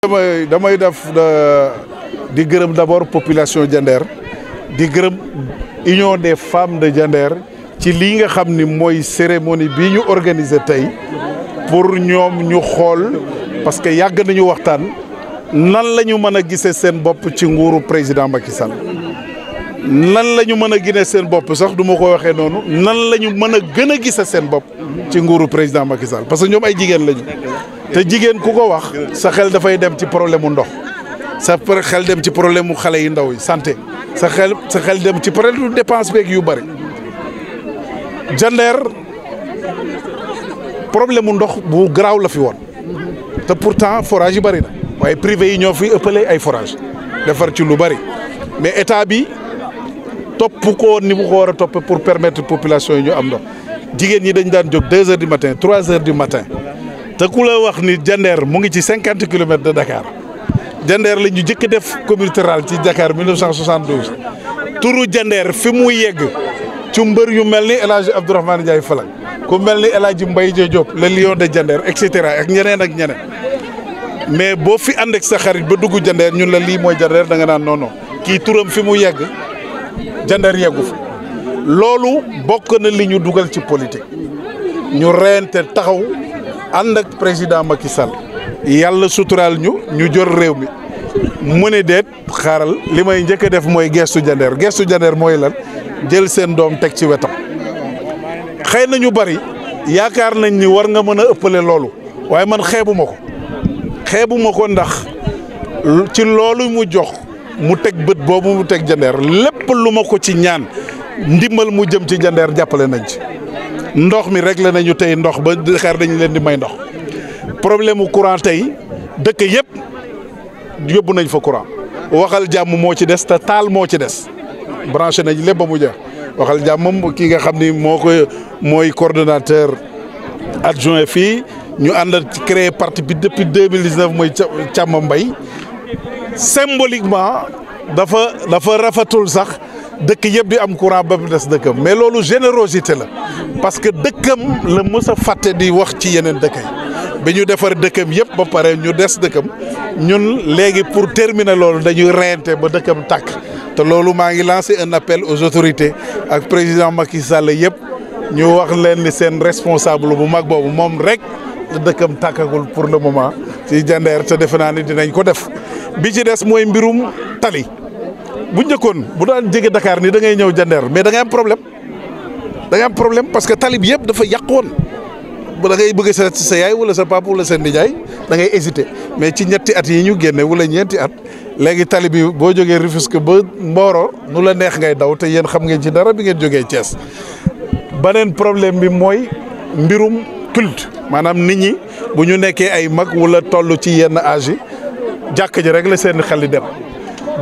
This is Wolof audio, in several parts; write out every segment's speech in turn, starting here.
damay def di gërëm d'abord population Diender di gërëm union des femmes de Diender ci lii nga xam ni mooy cérémonie bi ñu organiser tey pour ñoom ñu xool parce que yàgg nañu waxtaan nan la ñu mën a gisee seen bopp ci nguuru président Macky Sall nan la ñu mën a gisee seen bopp sax du ma ko waxee noonu nan la ñu mën a gën a gisee seen bopp ci nguuru président Macky Sall parce que ñoom ay jigéen lañu te jigéen ku ko wax sa xel dafay dem ci problème mu ndox sa xel dem ci problème mu xale yu ndaw yi santé sa xel dem ci problème dépense beeg yu bëri Diender problème mu ndox bu garaaw la fi woon te pourtant forage yi bëri na waaye privé yi ñoo fi ëppale ay forage defar ci lu bëri mais état bi topp ko ni mu ko war a topp pour permettre population yi ñu am ndox jigéen ñi dañ daan jóg 2 heures du matin 3 heures du matin te ku la wax ni Diender mu ngi ci 50 kilomètres de Dakar Diender la ñu jëkk def communauté rurale ci Dakar 1972 turu Diender fi mu yegg ci mbër yu mel ni El Hadj Abdourahmane Ndiaye Falang ku mel ni El Hadj Mbaye Diop le lion de Diender et cetera ak ñeneen ak ñeneen mais boo fi ànd ak sa xarit ba dugg Diender ñun la lii mooy Diender da nga naan non kii turam fi mu yegg Diender yeggu fi loolu bokk na li ñu dugal ci politique ñu reyante taxaw ànd ak président Macky Sall yàlla suturaal ñu jor réew mi mu ne déet xaaral li may njëkk a def mooy gestu Diender mooy lan jël seen doom teg ci wetam xëy na ñu bari yaakaar nañ ni war nga mën a ëppale loolu waaye man xeebuma ko ndax ci loolu mu jox mu teg bët boobu mu teg Diender lépp lu ma ko ci ñaan ndimbal mu jëm ci Diender jàppale nañ ci ndox mi réglé nañu tey ndox ba Dakar dañu leen di may ndox problème mu courant tey dëkk yëpp yóbbu nañ fa courant waxal jàmm moo ci des te taal moo ci des branché nañ lépp ba mu jeex waxal jàmm moom ki nga xam ni mooy coordonnateur adjoint fii ñu ànd créé parti bi depuis 2019 mooy Càmm Mbay symboliquement dafa rafetul sax dëkk yëpp di am courant ba mu des dëkkam mais loolu générosité la parce que dëkkam la mës a fàtte di wax ci yeneen dëkk yi bi ñu defar dëkkam yëpp ba pare ñu des dëkkam ñun léegi pour terminer loolu dañuy reyante ba dëkkam tàkk te loolu maa ngi lancé un appel aux autorités ak président Macky Sall yëpp ñu wax leen ni seen responsable bu mag boobu moom rek dëkkam tàkkagul pour le moment ci Diender te defe naa ni dinañ ko def bi ci des mooy mbirum tali. bu njëkkoon bu daan jege Dakar ni da ngay ñëw Diender mais da ngay am problème parce que tali bi yëpp dafa yàq woon da ngay bëgg sa yaay wala sa papa wala sa nijaay da ngay hésité mais ci ñetti at yi ñu génne wala ñeenti at léegi tali bi boo jógee Rufisque ba Mboro nu la neex ngay daw te yéen xam ngeen ci dara bi ngeen jógee Thiès. beneen problème bi mooy mbirum culte maanaam nit ñi bu ñu nekkee ay mag wala toll ci yenn âge yi jàkk ji rek la seen xel di dem.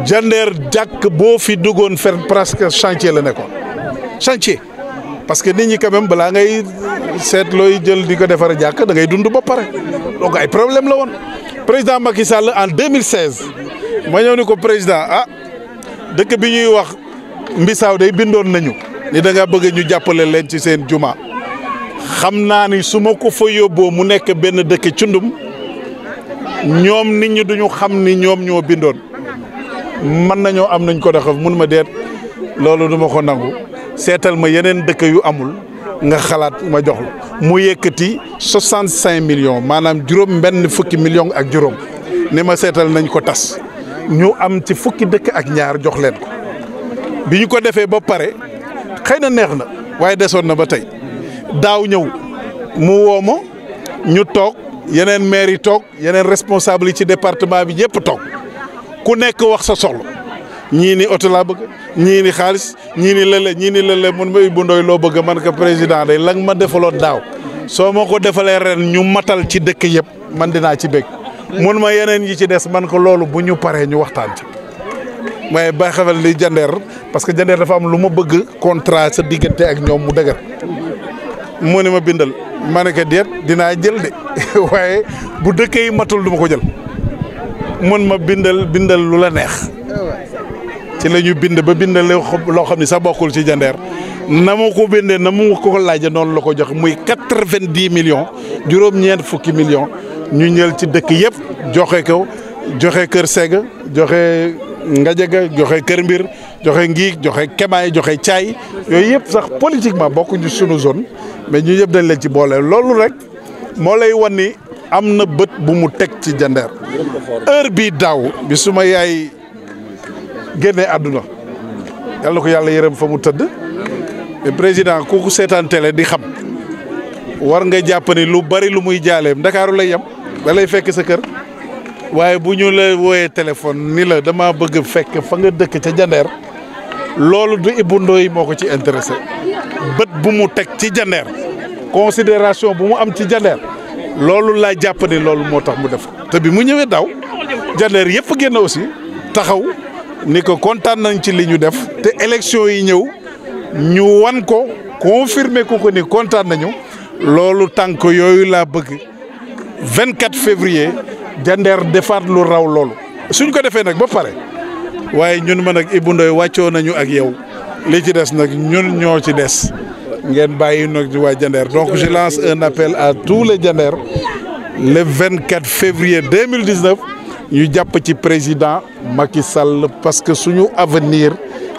Diender jàkk boo fi duggoon fer presque chantier la nekkoon chantier parce que nit ñi quand même balaa ngay seet looy jël di ko defar jàkk da ngay dund ba pare donc ay problème la woon. président Macky Sall en 2016 ma ñëw ni ko président dëkk bi ñuy wax Mbisaaw day bindoon nañu ni da nga bëgg ñu jàppale leen ci seen juma xam naa ni su ma ko fa yóbboo mu nekk benn dëkk cundum ñoom nit ñi duñu xam ni ñoom ñoo bindoon. mën nañoo am nañ ko def mun ma deet loolu du ma ko nangu seetal ma yeneen dëkk yu amul nga xalaat ma jox la mu yëkkati 65 millions maanaam benn fukki millions ak juróom ni ma seetal nañ ko tas ñu am ci fukki dëkk ak ñaar jox leen ko bi ñu ko defee ba pare xëy na neex na waaye desoon na ba tey daaw ñëw mu woo ma ñu toog yeneen maire yi toog yeneen responsable yi ci département bi ñëpp toog. ku nekk wax sa soxla ñii ni oto laa bëgg ñii ni xaalis ñii ni lële mun ma Ibou Ndoye loo bëgg man ko président day la nga ma defaloon daaw soo ma ko defalee ren ñu matal ci dëkk yëpp man dinaa ci bëgg mun ma yeneen yi ci des man ko loolu bu ñu paree ñu waxtaan ci mais ba xamal li Diender parce que Diender dafa am lu ma bëgg contrat sa diggante ak ñoom mu dëgër mu ne ma bindal ma ne ko déet dinaa jël de waaye bu dëkk yi matul du ma ko jël. mën ma bindal lu la neex ci la ñu bind ba bindal loo xam ni sax bokkul ci Diender na ma ko bindee na mu ko laajee noonu la ko jox muy 90 millions juróom-ñeent fukki millions ñu ñël ci dëkk yëpp joxe ko joxe Kër Sega joxe Ngajaga joxe Kër Mbir joxe Ngiig joxe Kemaay joxe Caay yooyu yëpp sax politiquement bokkuñu sunu zone mais ñu yëpp dañ leen ci boole loolu rek moo lay wan ni am na bët bu mu teg ci Jandeer heure bii daaw bi suma yaay génnee àdduna yàlla ko yàlla yërëm fa mu tëdd mais président kooku seetaan télé di xam war nga jàpp ni lu bari lu muy jaaleem Ndakaaru lay yem da lay fekk sa kër waaye bu ñu la wooyee téléphone ni la dama bëgg fekk fa nga dëkk ca Jandeer loolu du Ibou Ndoye moo ko ci intéressé bët bu mu teg ci Jandeer considération bu mu am ci Jandeer loolu laa jàpp ni loolu moo tax mu def te bi mu ñëwee daaw Jandeer yëpp génn aussi taxaw ni ko kontaan nañ ci li ñu def te élection yi ñëw ñu wan ko confirmer ko ni kontaan nañu loolu tànk yooyu laa bëgg 24 février Jandeer defaat lu raw loolu suñ ko defee nag ba pare waaye ñun man ak Ibou Ndoye wàccoo nañu ak yow li ci des nag ñun ñoo ci des ngeen bàyyi nag waa Jandeer donc je lance un appel à tous les Jandeer le 24 février 2019 ñu jàpp ci président Macky Sall parce que suñu avenir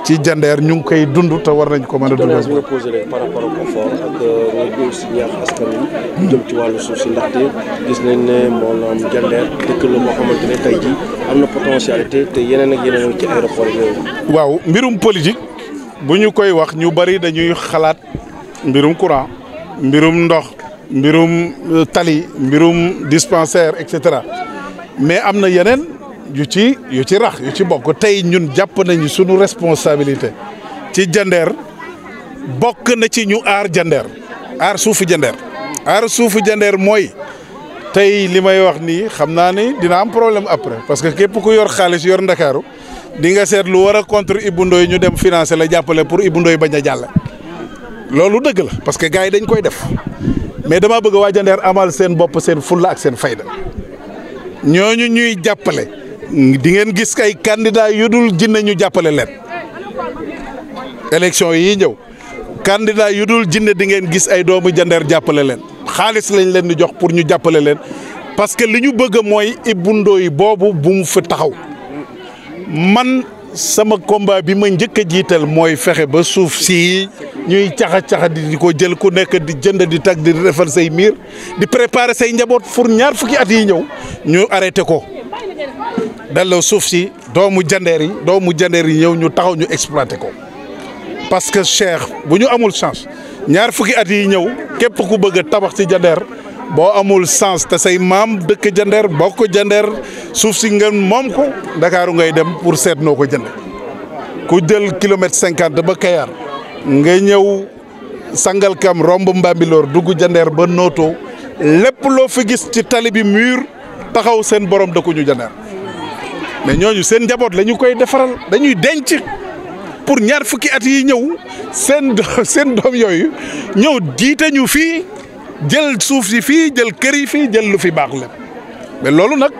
ci Jandeer ñu ngi koy dund te war nañ ko mën a dund. nga posé rek par rapport au confort ak nga si ñaax askan wi jëm ci wàllu suuf si ndaxte gis nañ ne maanaam Jandeer dëkk la moo xamante ne tey jii am na potentialité te yeneen ak yeneen ci aéroport yooyu. waaw mbirum politique bu ñu koy wax ñu bari dañuy xalaat mbirum courant mbirum ndox mbirum tali mbirum dispensaire et cetera mais am na yeneen yu ci rax yu ci bokk tey ñun jàpp nañu sunu responsabilité ci Jandeer bokk na ci ñu aar Jandeer aar suufu Jandeer aar suufu Jandeer mooy tey li may wax nii xam naa ni dina am problème après parce que képp ku yor xaalis yor Ndakaaru di nga seet lu war a contre Ibou Ndoye ñu dem financer la jàppale pour Ibou Ndoye bañ a jàll loolu dëgg la parce que gars yi dañ koy def mais dama bëgg waa Jandeer amal seen bopp seen fulla ak seen fayda ñooñu ñuy jàppale di ngeen gis ay candidat yu dul jinne ñu jàppale leen élection yi ñëw candidat yu dul jinne di ngeen gis ay doomu Jandeer jàppale leen xaalis lañ leen di jox pour ñu jàppale leen parce que li ñu bëgg mooy Ibou Ndoye boobu bu mu fi taxaw man sama combat bi ma njëkk a jiital mooy fexe ba suuf si ñuy caxa di ko jël ku nekk di jënd di tag di defar say miir di préparer say njaboot pour ñaar fukki at yi ñëw ñu arrêté ko delloo suuf si doomu Jandeer yi ñëw ñu taxaw ñu exploité ko parce que Cheikh bu ñu amul chance ñaar fukki at yi ñëw képp ku bëgg a tabax ci Jandeer boo amul sens te say maam dëkk Jandeer bokk Jandeer suuf si ngeen moom ko Ndakaaru ngay dem pour seet noo ko jënd ku jël kilomètre 50 ba Kayar nga ñëw Sangalkam romb Mbambilor dugg Jandeer ba Noto lépp loo fi gis ci tali bi mur taxaw seen borom dëkkuñu Jandeer mais ñooñu seen njaboot la ñu koy defaral dañuy denc pour ñaar fukki at yi ñëw seen doom yooyu ñëw jiite ñu fii jël suuf si fii jël kër yi fii jël lu fi baax lépp mais loolu nag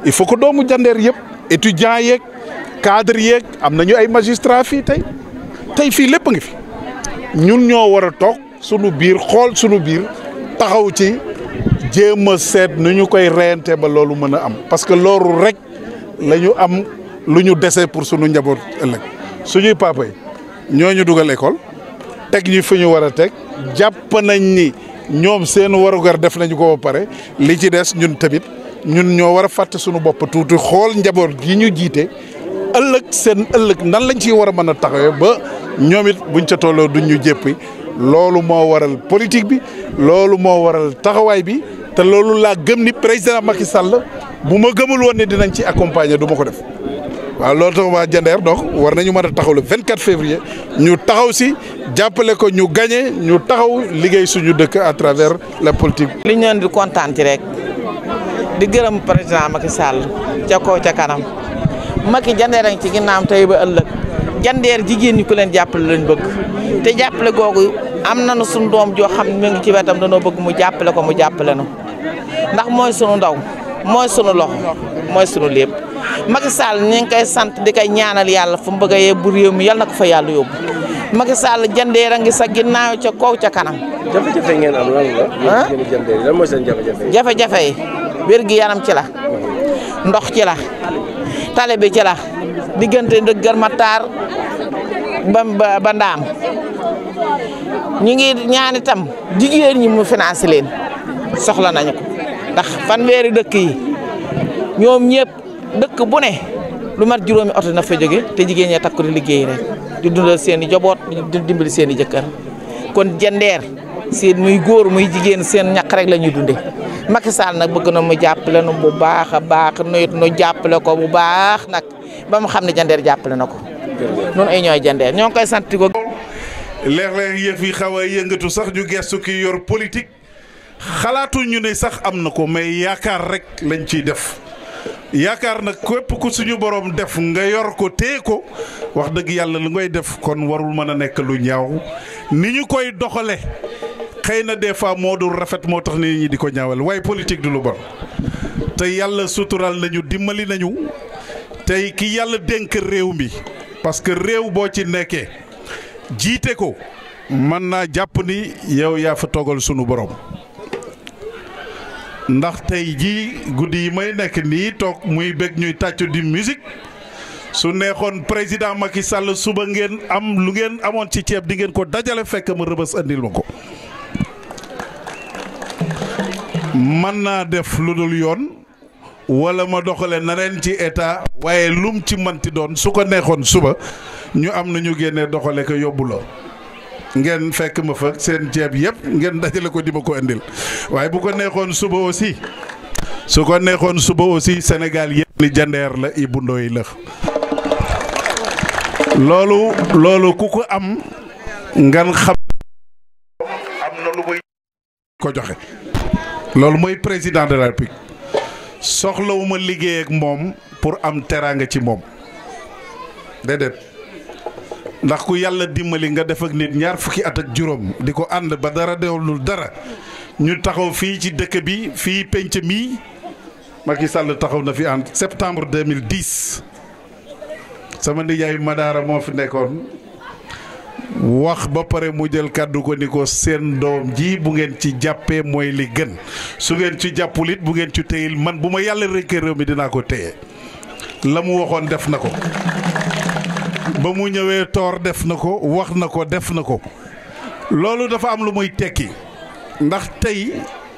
il faut que doomu Jandeer yëpp étudiants yeeg cadre yeeg am nañu ay magistrat fii tey fii lépp ngi fi ñun ñoo war a toog sunu biir xool sunu biir taxaw ci jéem a seet nu ñu koy reyante ba loolu mën a am parce que loolu rek la ñu am lu ñu dese pour sunu njaboot ëllëg suñuy papa yi ñoo ñu dugal école teg ñu fi ñu war a teg jàpp nañ ni ñoom seen warugar def nañu ko ba pare li ci des ñun tamit ñun ñoo war a fàtte suñu bopp tuuti xool njaboot gi ñu jiite ëllëg seen ëllëg nan lañ ciy war a mën a taxawee ba ñoom it buñ ca tolloo duñ ñu jéppi loolu moo waral politique bi loolu moo waral taxawaay bi te loolu laa gëm ni président Macky Sall bu ma gëmul woon ne dinañ ci accompagner du ma ko def waaw loolu tax waa Jandeer donc war nañu mën a taxaw le 24 février ñu taxaw si jàppale ko ñu gagné ñu taxaw liggéey suñu dëkk à travers la politique. li ñu leen di kontaan ci rek di gërëm président Macky Sall ca kaw ca kanam Macky Jandeer a ngi ci ginnaawam tey ba ëllëg Jandeer jigéen ñi ku leen jàppale lañ bëgg te jàppale googu am nañu suñu doom joo xam ne mu ngi ci wetam danoo bëgg mu jàppale ko mu jàppale nu ndax mooy sunu ndaw mooy sunu loxo mooy sunu lépp. Macky Sall ñu ngi koy sant di koy ñaanal yàlla fu mu bëgg a yóbbu réew mi yàlla na ko fa yàlla yóbbu Macky Sall Jandeer a ngi sa ginnaaw ca kaw ca kanam. jafe-jafe ngeen am lan la. lan mooy seen jafe-jafe yi. jafe-jafe yi wér gi yaram ci la ndox ci la tali bi ci la diggante Kër Matar ba Ndaam ñu ngi ñaan itam jigéen ñi mu financé leen soxla nañu ko ndax fanweeri dëkk yi ñoom ñëpp dëkk bu ne lu mat juróomi oto na fa jóge te jigéen ñi takku di liggéey rek di dundal seen i joboot di dimbali seen i jëkkër kon Jandeer seen muy góor muy jigéen seen ñaq rek la ñuy dunde Macky Sall nag bëgg na mu jàppale nu bu baax a baax nu jàppale ko bu baax nag ba mu xam ne Jandeer jàppale na ko noonu ay ñooy Jandeer ñoo ngi koy sant ko. léeg-léeg yëf yi xaw a yëngatu sax ñu gestu ki yor politique xalaatu ñu ne sax am na ko mais yaakaar rek lañ ciy def yaakaar nag képp ku suñu borom def nga yor ko téye ko wax dëgg yàlla lu ngay def kon warul mën a nekk lu ñaaw ni ñu koy doxale xëy na des fois moo dul rafet moo tax nit ñi di ko ñaawal waaye politique du lu bon te yàlla sutural nañu dimbali nañu tey ki yàlla dénk réew mi parce que réew boo ci nekkee jiite ko mën naa jàpp ni yow yaa fa toogal sunu borom ndax tey jii guddi yi may nekk nii toog muy bëgg ñuy tàccu di musique su neexoon président Macky Sall suba ngeen am lu ngeen amoon ci ceeb di ngeen ko dajale fekk ma rëbës andil ma ko mën naa def lu dul yoon wala ma doxale na leen ci état waaye lum ci manti doon su ko neexoon suba ñu am na ñu génnee doxale ko yóbbu la ngeen fekk ma fa seen ceeb yëpp ngeen dajale ko di ma ko indil waaye bu ko neexoon suba aussi su ko neexoon suba aussi Sénégal yëpp ni Jandeer la Ibou Ndoye la loolu ku ko am ngan xam am na lu muy ko joxe loolu mooy président de la République soxlawuma liggéey ak moom pour am teraanga ci moom déedéet ndax ku yàlla dimbali nga def ak nit ñaar fukki at ak juróom di ko ànd ba dara deewlul dara ñu taxaw fii ci dëkk bi fii penc mi Macky Sall taxaw na fi en septembre 2010 sama nijaay Madara moo fi nekkoon wax ba pare mu jël kàddu ko ni ko seen doom ji bu ngeen ci jàppee mooy li gën su ngeen ci jàppul it bu ngeen ci téyil man bu ma yàlla rënkee réew mi dinaa ko téye la mu waxoon def na ko ba mu ñëwee toor def na ko wax na ko def na ko loolu dafa am lu muy tekki ndax tey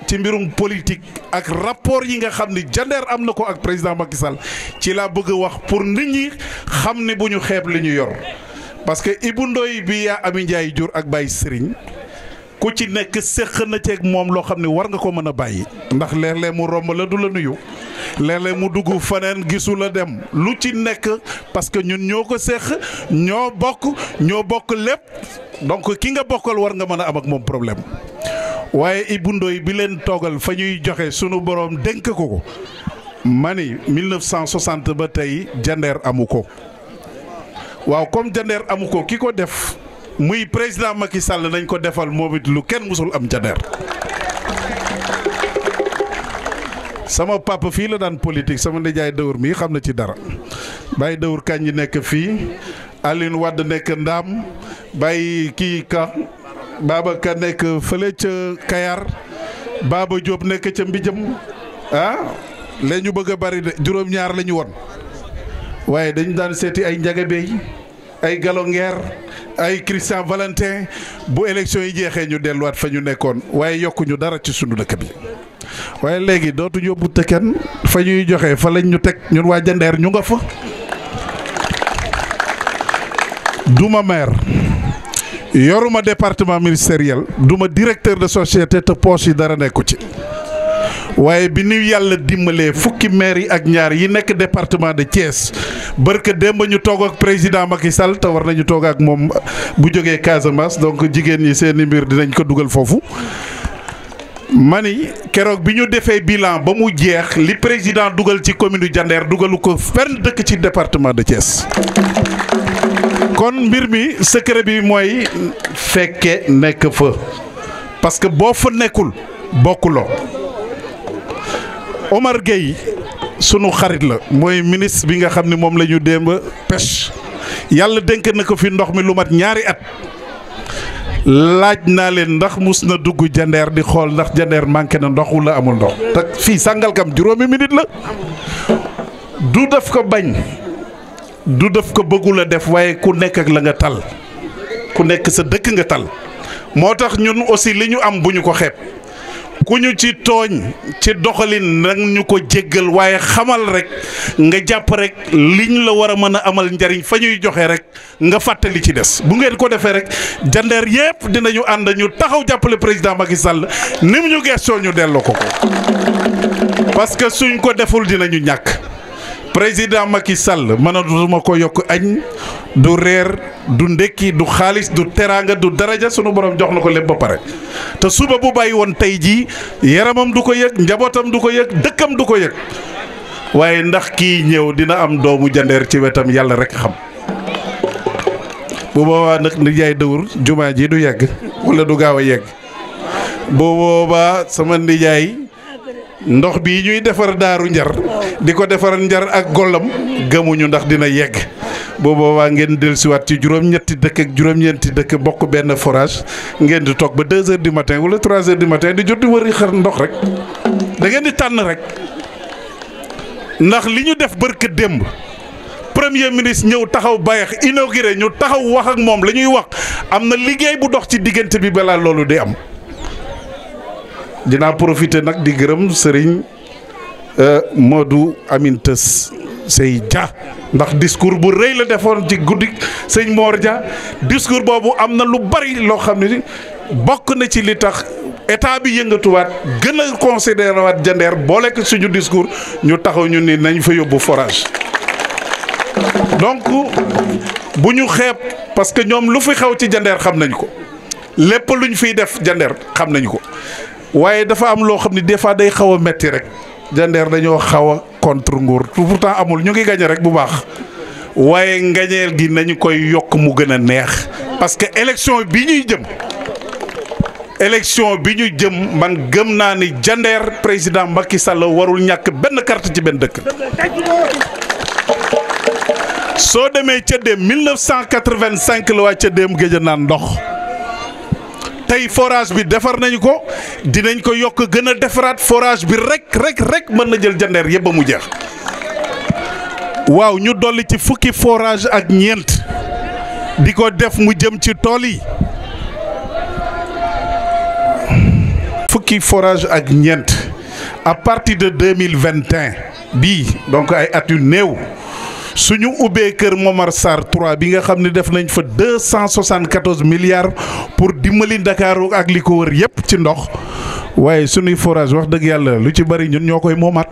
ci mbirum politique ak rapport yi nga xam ni Jandeer am na ko ak président Macky Sall ci laa bëgg a wax pour nit ñi xam ne bu ñu xeeb li ñu yor parce que Ibou Ndoye bi yaa Ami Ndiaye jur ak Baye Serigne ku ci nekk séq na ceeg moom loo xam ne war nga ko mën a bàyyi ndax léeg-léeg mu romb la du la nuyu léeg-léeg mu dugg faneen gisu la dem lu ci nekk parce que ñun ñoo ko séq ñoo bokk lépp donc ki nga bokkal war nga mën a am ak moom problème waaye Ibou Ndoye bi leen toogal fa ñuy joxe sunu borom dénk ko mani 1960 ba tey Jandeer amu ko waaw comme Jandeer amu ko ki ko def muy président Macky Sall nañ ko defal moom it lu kenn musul am Jandeer sama papa fii la daan politique sama nijaay Dawur mii xam na ci dara Baye Dawur kañ nekk fii Aline Wade nekk Ndaam Baye kii ka Baba Ka nekk fële ca Kayar Baba Diop nekk ca Mbijam la ñu bëgg a bari de juróom-ñaar la ñu woon waaye dañu daan seeti ay Njagabey ay Galonguer ay Christian Valentin bu élection yi jeexee ñu delluwaat fa ñu nekkoon waaye yokkuñu dara ci sunu dëkk bi waaye léegi dootuñu yóbbu te kenn fa ñuy joxe fa lañ ñu teg ñun waa Jandeer ñu nga fa. duma maire yoruma département ministériel duma directeur de société te poche yi dara nekku ci waaye bi ñu yàlla dimbalee fukki maire yi ak ñaar yi nekk département de Thiès barke démb ñu toog ak président Macky Sall te war nañu toog ak moom bu jógee Casamance donc jigéen ñi seeni mbir dinañ ko dugal foofu. mani keroog bi ñu defee bilan ba mu jeex li président dugal ci commune Jandeer dugalu ko fenn dëkk ci département de Thiès. kon mbir mi secret bi mooy fekke nekk fa parce que boo fa nekkul bokkuloo. Omar Gueye sunu xarit la mooy ministre bi nga xam ne moom la ñu démb pêche yàlla dénk na ko fi ndox mi lu mat ñaari at laaj naa leen ndax mus na dugg Jandeer di xool ndax Jandeer manqué na ndox wala amul ndox te fii Sangalkam juróomi minute la du def ko bañ du def ko bëggul a def waaye ku nekk ak la nga tal ku nekk sa dëkk nga tal moo tax ñun aussi li ñu am bu ñu ko xeeb ku ñu ci tooñ ci doxalin nag ñu ko jéggal waaye xamal rek nga jàpp rek liñ la war a mën a amal njariñ fa ñuy joxe rek nga fàttali ci des bu ngeen ko defee rek jandeer yépp dinañu ànd ñu taxaw jàppale président Macky Sall ni mu ñu gestoo ñu delloo ko parce que suñ ko deful dinañu ñàkk président Macky Sall mënatuma ko yokk añ du reer du ndekki du xaalis du teraanga du daraja sunu borom jox na ko lépp ba pare te suba bu bàyyi woon tey jii yaramam du ko yëg njabootam du ko yëg dëkkam du ko yëg waaye ndax kii ñëw dina am doomu jandeer ci wetam yàlla rek xam bu boobaa nag nijaay dëwur jumaa ji du yegg wala du gaaw a yegg bu boobaa sama nijaay ndox bii ñuy defar daaru njar di ko defar njar ak gollam gëmuñu ndax dina yegg bu boobaa ngeen dellusiwaat ci juróom-ñetti dëkk ak juróom-ñeenti dëkk bokk benn forage ngeen di toog ba 2 heures du matin wala 3 heures du matin di jot di wëri xar ndox rek da ngeen di tànn rek ndax li ñu def barke démb premier ministre ñëw taxaw bayax inauguré ñu taxaw wax ak moom la ñuy wax am na liggéey bu dox ci diggante bi balaa loolu di am. dinaa profité nag di gërëm Serigne Modou Aminta Sey Dia ndax discours bu rëy la defoon ci guddi sëñ Mor Dia discours boobu am na lu bari loo xam ne bokk na ci li tax état bi yëngatuwaat gën a considéré waat jandeer boole ko suñu discours ñu taxaw ñu ni nañ fa yóbbu forage donc bu ñu xeeb parce que ñoom lu fi xew ci jandeer xam nañ ko lépp luñ fiy def jandeer xam nañ ko. waaye dafa am loo xam ne des fois day xaw a metti rek jandeer dañoo xaw a contre nguur pourtant amul ñu ngi gañe rek bu baax waaye ngañeel gi nañu koy yokk mu gën a neex parce que élection bi ñuy jëm man gëm naa ni jandeer président Macky Sall warul ñàkk benn carte ci benn dëkk soo demee Cëddeem 1985 la waa Cëddeem géej a naan ndox tey forage bi defar nañu ko dinañ ko yokk gën a defaraat forage bi rek mën na jël jandeer yëpp ba mu jeex waaw ñu dolli ci fukki forage ak ñeent di ko def mu jëm ci tool yi fukki forage ak ñeent à partir de 2021 bii donc ay at yu néew suñu ubbee kër Momar Sarr 3 bi nga xam ne def nañ fa 274 milliards pour dimbali Ndakaaru ak li ko wër yépp ci ndox waaye suñuy forage wax dëgg yàlla lu ci bari ñun ñoo koy moomaat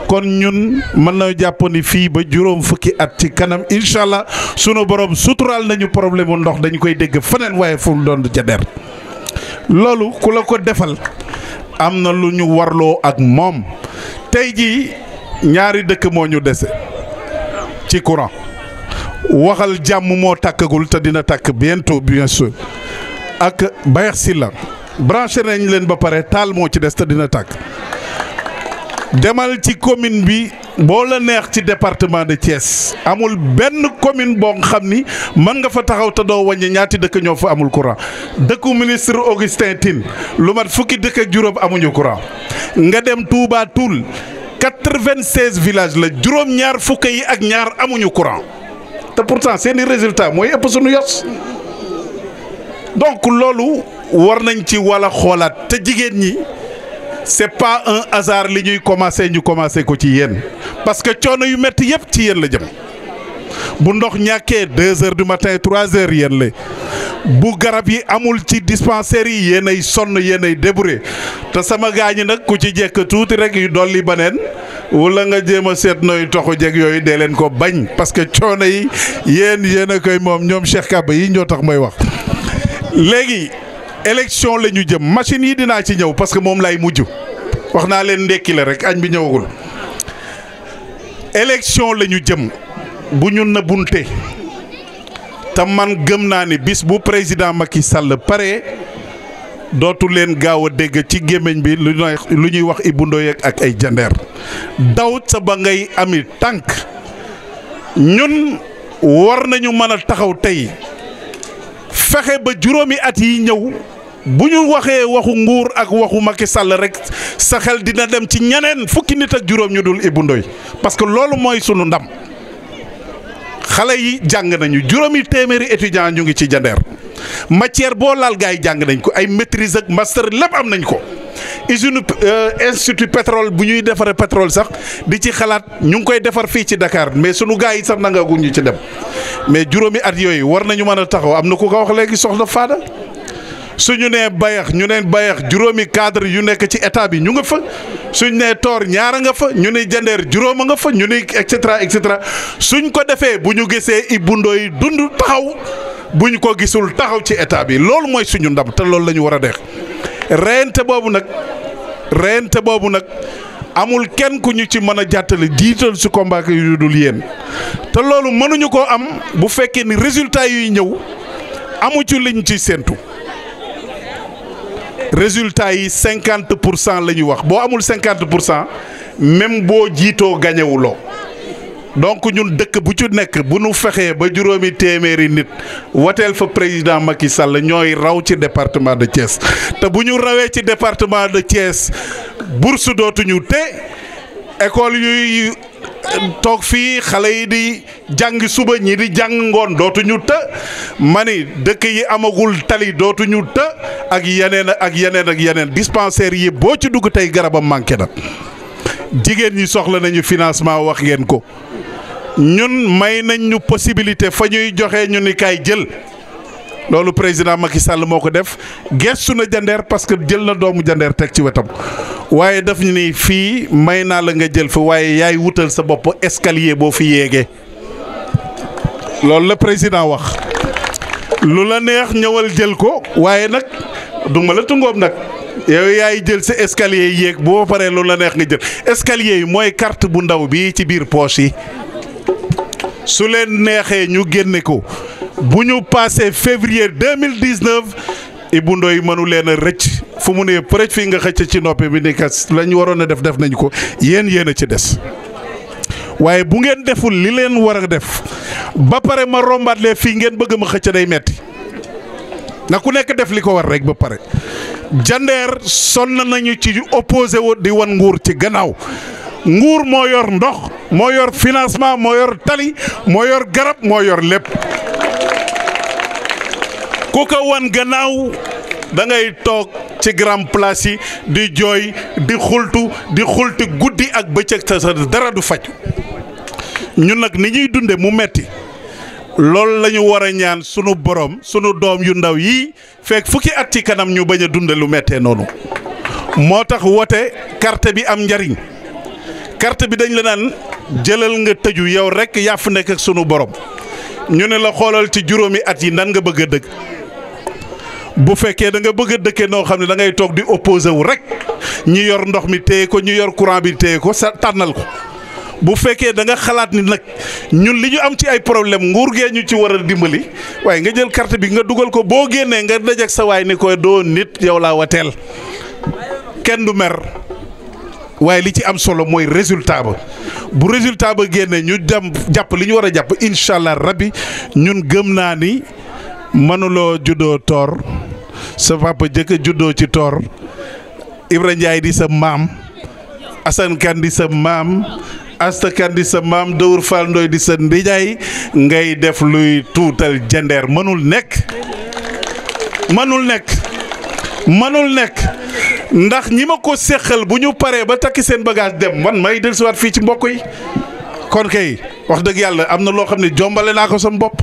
kon ñun mën na jàpp ni fii ba juróom fukki at ci kanam incha allah sunu borom suturaal nañu problème mu ndox dañu koy dégg feneen waaye fu mu doon jandeer loolu ku la ko defal am na lu ñu warloo ak moom tey jii ñaari dëkk moo ñu dese. ci courant waxal jàmm moo tàkkagul te dina tàkk bientôt bien sûr ak Bayax Silla branché nañ leen ba pare taal moo ci des te dina tàkk demal ci commune bi boo la neex ci département de Thiès amul benn commune boo xam ni mën nga fa taxaw te doo wàññi ñaati dëkk ñoo fa amul courant dëkku ministre Augustin Tine lu mat fukki dëkk ak juróom amuñu courant nga dem Touba Toul 96 villages la juróom-ñaar fukk yi ak ñaar amuñu courant te pourtant seeni résultat mooy ëpp suñu yos donc loolu war nañ ci wala xoolaat te jigéen ñi c'est pas un hasard li ñuy ñu commencé ko ci yéen parce que coono yu métti yëpp ci yéen la jëm bu ndox ñàkkee 2 heures du matin 3 heures yéen la bu garab yi amul ci dispensaire yi yéen ay sonn yéen ay débrouillé te sama gaañi nag ku ci jekk tuuti rek yu dolli baneen wala nga jéem a seet nooy toxu jeg yooyu dee leen ko bañ parce que coono yi yéen a koy moom ñoom Cheikh Kaba yi ñoo tax may wax. léegi élection la ñu jëm machine yi dinaa ci ñëw parce que moom lay mujj wax naa leen ndekki la rek añ bi ñëwagul élection la ñu jëm bu ñu nëbbunte te man gëm naa ni bis bu président Macky Sall pare dootu leen gaaw a dégg ci gémmiñ bi lu ñuy wax Ibou Ndoye ak ay jandeer daw sa ba ngay ami tànk ñun war nañu mën a taxaw tey fexe ba juróomi at yi ñëw bu ñu waxee waxu nguur ak waxu Macky Sall rek sa xel dina dem ci ñeneen fukki nit ak juróom ñu dul Ibou Ndoye parce que loolu mooy sunu ndam xale yi jàng nañu juróomi téeméeri étudiants ñu ngi ci Jandeer matière boo laal gars yi jàng nañ ko ay maîtrise ak master lépp am nañ ko. usine institut pétrole bu ñuy defaree pétrole sax di ci xalaat ñu ngi koy defar fii ci Dakar mais sunu gars yi sax nangaguñu ci dem mais juróomi at yooyu war nañu mën a taxaw am na ku ko wax léegi soxna Fada suñu nee bayax ñu neen bayax juróomi cadre yu nekk ci état bi ñu nga fa suñ nee toor ñaara nga fa ñu ne Jandeer juróoma nga fa ñu ne et cetera suñ ko defee bu ñu gisee Ibou Ndoye dund taxaw bu ñu ko gisul taxaw ci état bi loolu mooy suñu ndam te loolu la ñu war a def. reyante boobu nag amul kenn ku ñu ci mën a jàttale jiital su combat yu dul yéen te loolu mënuñu koo am bu fekkee ni résultat yuy ñëw amu ci liñ ci séentu résultat yi 50% la ñuy wax boo amul 50% même boo jiitoo gañewuloo donc ñun dëkk bu ci nekk bu nu fexee ba juróomi téeméeri nit wateel fa président Macky Sall ñooy raw ci département de Thiès te bu ñu rawee ci département de Thiès bourse dootuñu te école yuy toog fii xale yi di jàng suba ñi di jàng ngoon dootuñu të mani dëkk yi amagul tali dootuñu të ak yeneen dispensaire yi boo ci dugg tey garabam manqué na jigéen ñi soxla nañu financement wax ngeen ko ñun may nañ ñu possibilité fa ñuy joxe ñu ni kaay jël loolu président Macky Sall moo ko def gestu na Jandeer parce que jël na doomu Jandeer teg ci wetam waaye daf ñu ni fii may naa la nga jël fa waaye yaay wutal sa bopp escalier boo fi yéegee loolu la président wax lu la neex ñëwal jël ko waaye nag du ma la tungoom nag yow yaay jël sa escalier yéeg boo paree loolu la neex nga jël escalier yi mooy carte bu ndaw bi ci biir poche yi su leen neexee ñu génne ko bu ñu passé février 2019 Ibou Ndoye mënu leen a rëcc fu mu ne përëj fii nga xëcc ci noppi bi ni kat la ñu waroon a def nañ ko yéen a ci des waaye bu ngeen deful li leen war a def ba pare ma rombaat lee fii ngeen bëgg ma xëcc day metti na ku nekk def li ko war rek ba pare Jandeer sonn nañu ci opposé wu di wan nguur ci gannaaw nguur moo yor ndox moo yor financement moo yor tali moo yor garab moo yor lépp ku ko wan gannaaw da ngay toog ci grand place yi di jooy di xulti guddi ak bëccëg te sa dara du faj ñun nag ni ñuy dunde mu metti loolu la ñu war a ñaan sunu borom sunu doom yu ndaw yii fekk fukki at ci kanam ñu bañ a dunde lu mettee noonu moo tax wote carte bi am njariñ carte bi dañ la naan jëlal nga tëju yow rek yaa fi nekk ak sunu borom ñu ne la xoolal ci juróomi at yi nan nga bëgg a dëkk bu fekkee da nga bëgg a dëkkee noo xam ne da ngay toog di opposé wu rek ñi yor ndox mi téye ko ñu yor courant bi téye ko sa tànnal ko bu fekkee da nga xalaat ni nag ñun li ñu am ci ay problème nguur gee ñu ci war a dimbali waaye nga jël carte bi nga dugal ko boo génnee nga dajak sa waay ni ko doo nit yow laa wateel kenn du mer waaye li ci am solo mooy résultat ba bu résultat ba génnee ñu dem jàpp li ñu war a jàpp incha allah rabbi ñun gëm naa ni mënuloo juddoo toor sa papa jëkk a juddoo ci toor Ibra Ndiaye di sa maam Assane Kane di sa maam Asta Kane di sa maam Dawur Fall Ndoy di sa ndijaay ngay def luy tuutal Jandeer mënul nekk ndax ñi ma ko séqal bu ñu paree ba takki seen bagage dem man may dellusiwaat fii ci mbokk yi kon kay wax dëgg yàlla am na loo xam ne jombale naa ko sama bopp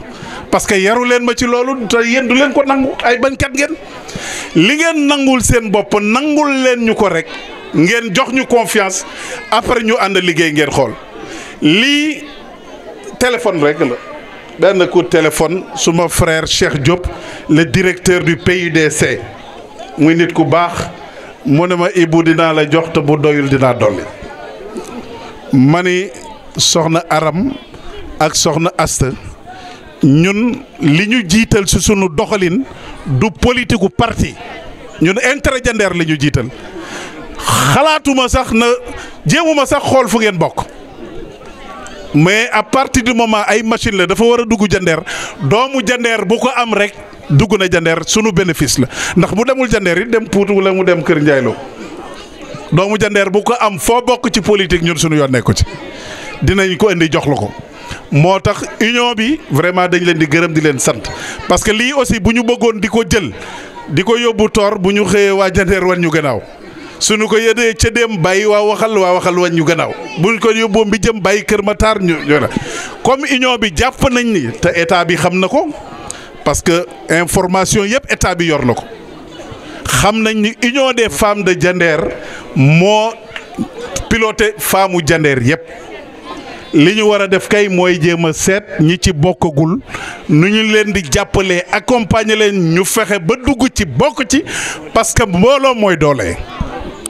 parce que yaru leen ma ci loolu te yéen du leen ko nangu ay bañkat ngeen li ngeen nangul seen bopp nangul leen ñu ko rek ngeen jox ñu confiance après ñu ànd liggéey ngeen xool lii téléphone rek la benn coup de téléphone suma frère Cheikh Diop le directeur du PUDC muy nit ku baax mu ne ma Ibou dinaa la jox te bu doyul dinaa dolli ma ni soxna Aram ak soxna Asta ñun li ñu jiital ci sunu doxalin du politique gu parti ñun intérêt Jandeer la ñu jiital xalaatuma sax na jéemuma sax xool fu ngeen bokk mais à partir du moment ay machine la dafa war a dugg Jandeer doomu Jandeer bu ko am rek dugg na jandeer sunu bénéfice la ndax bu demul jandeer it dem Pout wala mu dem Kër Ndiaye Lo doomu jandeer bu ko am foo bokk ci politique ñun sunu yoon nekku ci dinañ ko indi jox la ko. moo tax union bi vraiment dañ leen di gërëm di leen sant parce que lii aussi bu ñu bëggoon di ko jël di ko yóbbu toor bu ñu xëyee waa jandeer wan ñu gannaaw suñu ko yëdee ca dem bàyyi waa waxal wan ñu gannaaw bu ñu ko yóbboo mbi jëm bàyyi Kër Matar ñu la comme union bi jàpp nañ ni te état bi xam na ko parce que information yëpp état bi yor na ko xam nañ ni union des femmes de Jandeer moo piloté femmes Jandeer yëpp li ñu war a def kay mooy jéem a seet ñi ci bokkagul nu ñu leen di jàppalee accompagner leen ñu fexe ba dugg ci bokk ci parce que mbooloo mooy doole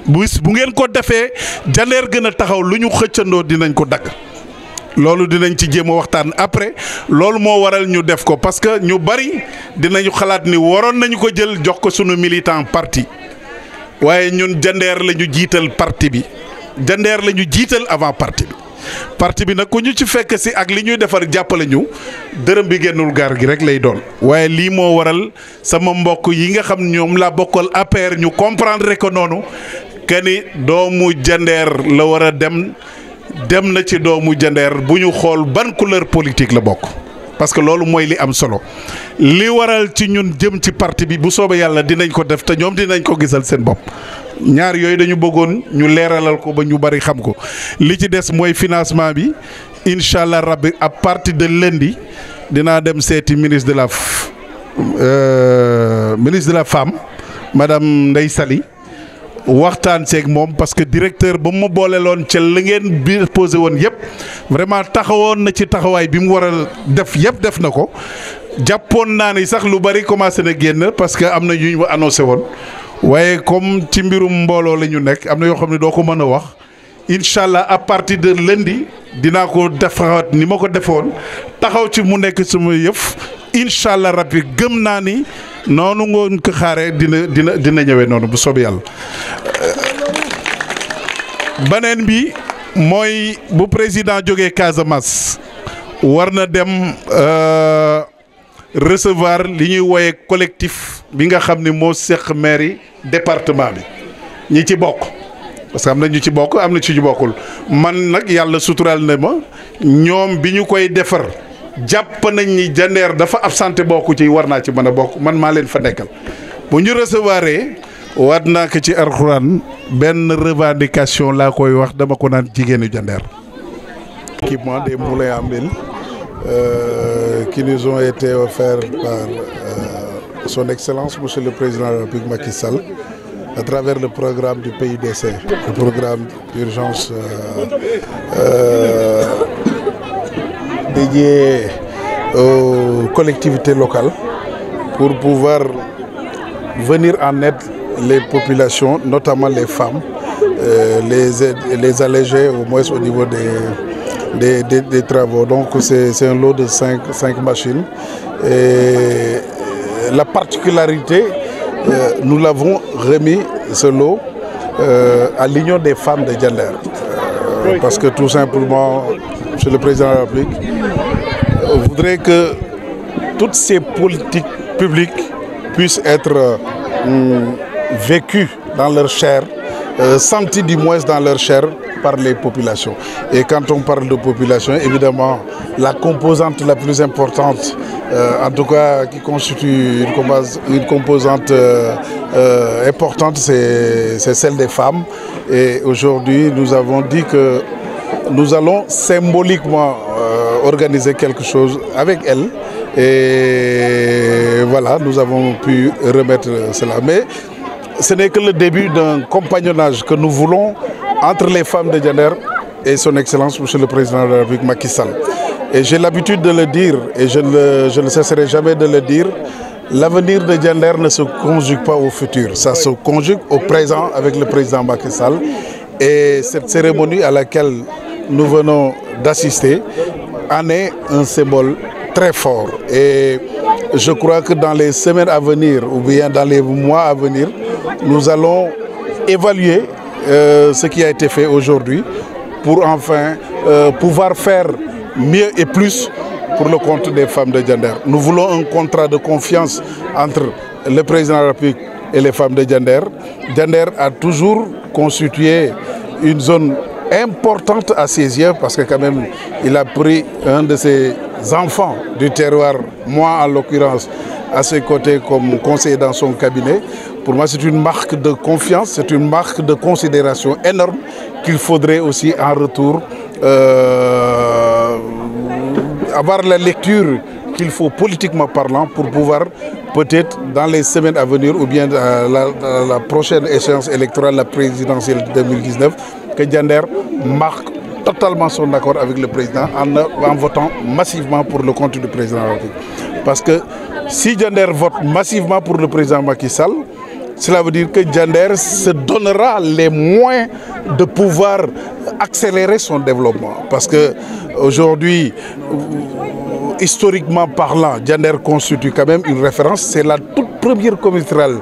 bu ngeen ko defee Jandeer gën a taxaw lu ñu xëccandoo dinañ ko dagg loolu dinañ ci jéem a waxtaan après loolu moo waral ñu def ko parce que ñu bari dinañu xalaat ni waroon nañu ko jël jox ko sunu militant parti waaye ñun Jandeer la ñu jiital parti bi Jandeer la ñu jiital avant parti bi nag ku ñu ci fekk si ak li ñuy defar jàppale ñu dërëm bi génnul gaar gi rek lay doon waaye lii moo waral sama mbokk yi nga xam ñoom laa bokkal APR ñu comprendre ko noonu que ni doomu Jandeer la war a dem na ci doomu Jandeer bu ñu xool ban couleur politique la bokk parce que loolu mooy li am solo li waral ci ñun jëm ci parti bi bu soobee yàlla dinañ ko def te ñoom dinañ ko gisal seen bopp ñaar yooyu dañu bëggoon ñu leeralal ko ba ñu bari xam ko li ci des mooy financement bi incha allah rabbi à partir de lundi dinaa dem seeti ministre de la femme madame Ndeye Sali waxtaan seeg moom parce que directeur ba mu booleloon ca la ngeen bi posé woon yëpp vraiment taxawoon na ci taxawaay bi mu war a def yëpp def na ko jàppoon naa ni sax lu bari commencé na génn parce que am na yu ñu annoncé woon waaye comme ci mbirum mbooloo la ñu nekk am na yoo xam ne doo ko mën a wax incha allah à partir de lundi dinaa ko defaat ni ma ko defoon taxaw ci mu nekk sama yëf incha allah rabbi gëm naa ni noonu ngoon ko xaaree dina ñëwee noonu bu soobee yàlla. beneen bi mooy bu président jógee Casamance war na dem recevoir li ñuy wooyee collectif bi nga xam ne moo seq mairie département bi ñi ci bokk parce que am na ñu ci bokk am na ci ñu bokkul man nag yàlla suturaal na ma ñoom bi ñu koy defar jàpp nañ ni Jandeer dafa absenté bokku ci war naa ci mën a bokk man maa leen fa nekkal bu ñu recevoir waat naa ko ci alxuraan benn revendication laa koy wax dama ko naan jigéenu Jandeer. Équipement des moulins à mil qui nous ont été offerts par son excellence monsieur le président de la République Macky Sall à travers le programme du PIDC, le programme d'urgence dédié aux collectivités locales pour pouvoir venir en aide les populations, notamment les femmes, les alléger au moins au niveau des travaux. Donc c'est un lot de 5 machines. Et la particularité, nous l'avons remis, ce lot, à l'Union des femmes de Jandeer. Parce que tout simplement, Monsieur le Président de la République voudrait que toutes ces politiques publiques puissent être vécues dans leur chair, senties du moins dans leur chair par les populations. Et quand on parle de population, évidemment, la composante la plus importante, en tout cas qui constitue une composante importante, c'est celle des femmes. Et aujourd'hui, nous avons dit que nous allons symboliquement organiser quelque chose avec elles. Et voilà, nous avons pu remettre cela. Mais ce n'est que le début d'un compagnonnage que nous voulons entre les femmes de Jandeer et son Excellence, Monsieur le Président de la République Macky Sall. Et j'ai l'habitude de le dire, et je ne cesserai jamais de le dire, l'avenir de Jandeer ne se conjugue pas au futur, ça se conjugue au présent avec le Président Macky Sall. Et cette cérémonie à laquelle nous venons d'assister en est un symbole très fort. Et je crois que dans les semaines à venir, ou bien dans les mois à venir, nous allons évaluer ce qui a été fait aujourd'hui pour enfin pouvoir faire mieux et plus pour le compte des femmes de Diender. Nous voulons un contrat de confiance entre le président de la République et les femmes de Diender. Diender a toujours constitué une zone importante à ses yeux parce que quand même il a pris un de ses enfants du terroir, moi en l'occurrence, à ses côtés comme conseiller dans son cabinet. Pour moi, c'est une marque de confiance, c'est une marque de considération énorme qu'il faudrait aussi en retour avoir la lecture qu'il faut politiquement parlant pour pouvoir peut-être dans les semaines à venir ou bien la prochaine échéance électorale, la présidentielle de 2019, que Diender marque totalement son accord avec le président en votant massivement pour le compte du président de la République. Parce que si Diender vote massivement pour le président Macky Sall, cela veut dire que Diender se donnera les moyens de pouvoir accélérer son développement. Parce que aujourd'hui, historiquement parlant, Diender constitue quand même une référence. C'est la toute première commune rurale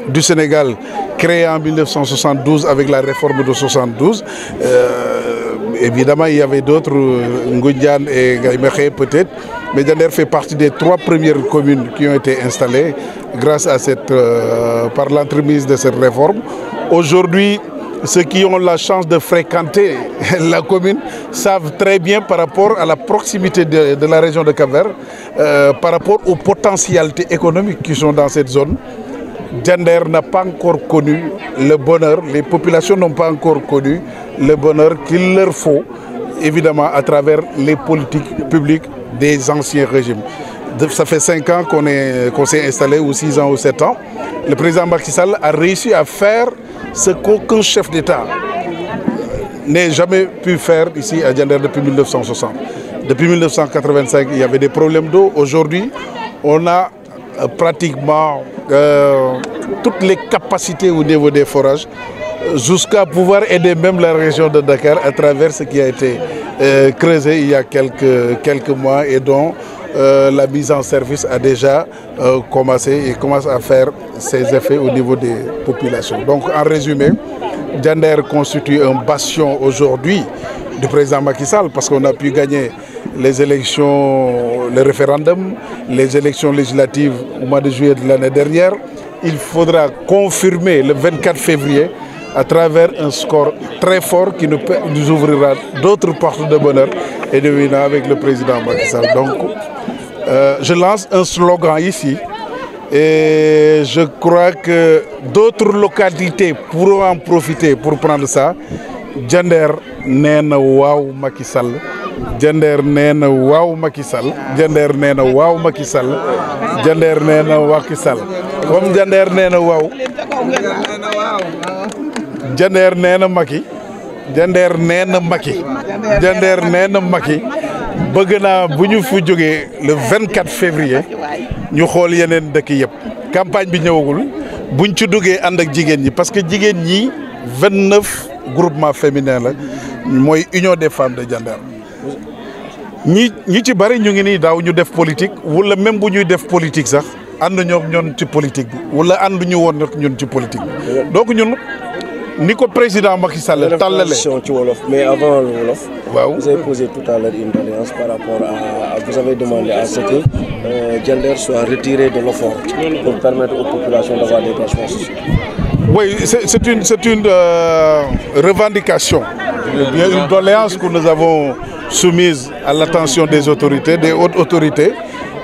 du Sénégal créée en 1972 avec la réforme de 72. Évidemment, il y avait d'autres, Ngoundiane et Gaïmekhé peut-être, mais Diender fait partie des 3 premières communes qui ont été installées grâce à par l'entremise de cette réforme. Aujourd'hui, ceux qui ont la chance de fréquenter la commune savent très bien par rapport à la proximité de la région de Cap-Vert, par rapport aux potentialités économiques qui sont dans cette zone. Diender n'a pas encore connu le bonheur, les populations n'ont pas encore connu le bonheur qu'il leur faut, évidemment, à travers les politiques publiques des anciens régimes. Ça fait 5 ans qu'on s'est installé, ou 6 ans ou 7 ans. Le président Macky Sall a réussi à faire ce qu'aucun chef d'État n'ait jamais pu faire ici à Diender depuis 1960. Depuis 1985, il y avait des problèmes d'eau. Aujourd'hui, on a pratiquement toutes les capacités au niveau des forages jusqu'à pouvoir aider même la région de Dakar à travers ce qui a été creusé il y a quelques mois et dont la mise en service a déjà commencé et commence à faire ses effets au niveau des populations. Donc en résumé, Diender constitue un bastion aujourd'hui du président Macky Sall parce qu'on a pu gagner les élections, le référendum, les élections législatives au mois de juillet de l'année dernière. Il faudra confirmer le 24 février à travers un score très fort qui nous ouvrira d'autres portes de bonheur et de vina avec le président Macky Sall. Donc, je lance un slogan ici et je crois que d'autres localités pourront en profiter pour prendre ça. Diender neena waaw Macky Sall, Diender neena waaw Macky Sall, Diender neena waaw Macky Sall, Diender neena Macky Sall. Comme Diender neena waaw, Diender neena Macky, Diender neena Macky, Diender neena Macky. Bëgg naa bu ñu fu jógee le 24 février ñu xool yeneen dëkk yëpp campagne bi ñëwagul buñ ci duggee ànd ak jigéen ñi parce que jigéen ñi 29 groupement féminin la mooy union des femmes de Diender ñi ci bari ñu ngi nii daaw ñu def politique wala même bu ñuy def politique sax ànd ñoon ci politique bi wala ànd ñu woon ñun ci politique bi donc ñun ni ko président Macky Sall tàllale ci wolof mais avant le wolof waaw vous avez posé tout à l'heure une doléance par rapport à vous avez demandé à ce que Diender soit retiré de l'OFOR pour permettre aux populations d'avoir des branchements sociaux. Oui, c'est une revendication, bien une doléance que nous avons soumise à l'attention des autorités, des hautes autorités.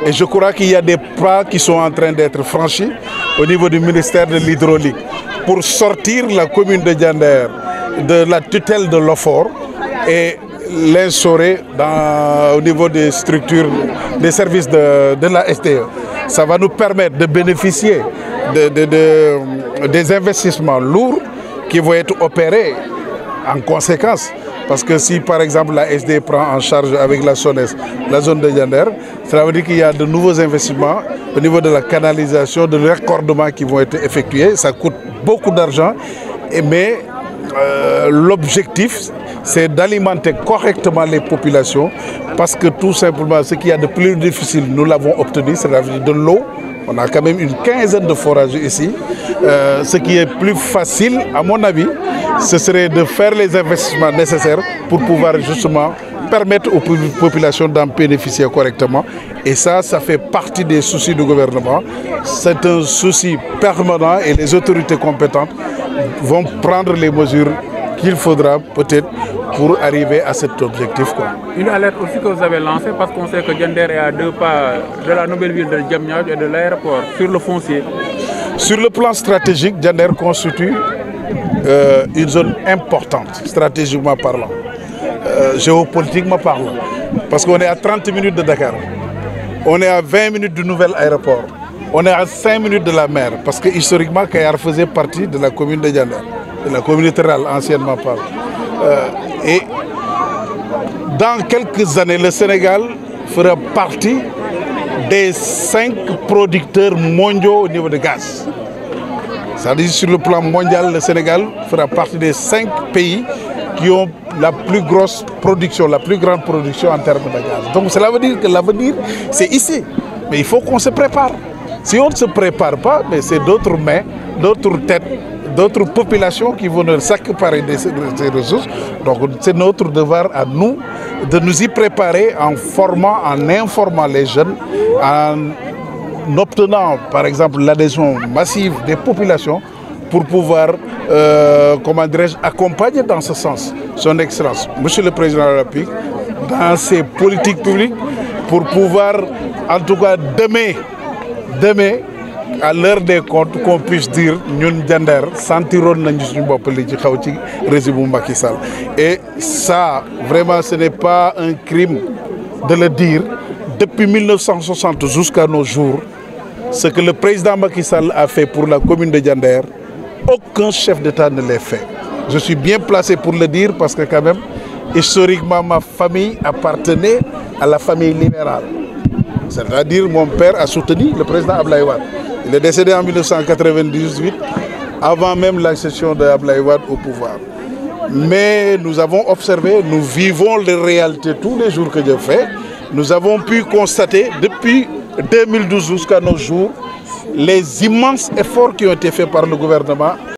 Et je crois qu'il y a des pas qui sont en train d'être franchis au niveau du ministère de l'Hydraulique pour sortir la commune de Diender de la tutelle de l'OFOR et l'instaurer au niveau des structures, des services de la SDE. Ça va nous permettre de bénéficier des investissements lourds qui vont être opérés en conséquence. Parce que si par exemple la SD prend en charge avec la SONES la zone de Diender, cela veut dire qu'il y a de nouveaux investissements au niveau de la canalisation, de raccordement qui vont être effectués. Ça coûte beaucoup d'argent, mais l'objectif c'est d'alimenter correctement les populations parce que tout simplement ce qu'il y a de plus difficile nous l'avons obtenu, c'est-à-dire de l'eau. On a quand même une quinzaine de forages ici. Ce qui est plus facile, à mon avis, ce serait de faire les investissements nécessaires pour pouvoir justement permettre aux populations d'en bénéficier correctement. Et ça fait partie des soucis du gouvernement. C'est un souci permanent et les autorités compétentes vont prendre les mesures qu'il faudra peut-être pour arriver à cet objectif, quoi. Une alerte aussi que vous avez lancée parce qu'on sait que Diender est à 2 pas de la nouvelle ville de Diamniadio et de l'aéroport sur le foncier. Sur le plan stratégique, Diender constitue une zone importante, stratégiquement parlant, géopolitiquement parlant, parce qu'on est à 30 minutes de Dakar, on est à 20 minutes du nouvel aéroport, on est à 5 minutes de la mer, parce que historiquement, Kayar faisait partie de la commune de Diender, de la communauté rurale, anciennement parlée. Et dans quelques années, le Sénégal fera partie des 5 producteurs mondiaux au niveau de gaz. C'est-à-dire sur le plan mondial, le Sénégal fera partie des 5 pays qui ont la plus grosse production, la plus grande production en termes de gaz. Donc cela veut dire que l'avenir, c'est ici. Mais il faut qu'on se prépare. Si on ne se prépare pas, c'est d'autres mains, d'autres têtes, d'autres populations qui vont s'accaparer de ces ressources. Donc c'est notre devoir à nous de nous y préparer en formant, en informant les jeunes, en obtenant par exemple l'adhésion massive des populations pour pouvoir, accompagner dans ce sens son Excellence, Monsieur le Président de la République, dans ses politiques publiques pour pouvoir, en tout cas demain, à l'heure des comptes, qu'on puisse dire ñun Diender sentiroon nañu suñu bopp li ci xaw ci régime Macky Sall. Et ça, vraiment, ce n'est pas un crime de le dire. Depuis 1960 jusqu'à nos jours, ce que le président Macky Sall a fait pour la commune de Diender, aucun chef d'État ne l'a fait. Je suis bien placé pour le dire parce que quand même, historiquement, ma famille appartenait à la famille libérale. C'est-à-dire mon père a soutenu le président Abdoulaye Wade. Il est décédé en 1998, avant même l'accession d'Abdoulaye Wade au pouvoir. Mais nous avons observé, nous vivons les réalités tous les jours que Dieu fait. Nous avons pu constater depuis 2012 jusqu'à nos jours les immenses efforts qui ont été faits par le gouvernement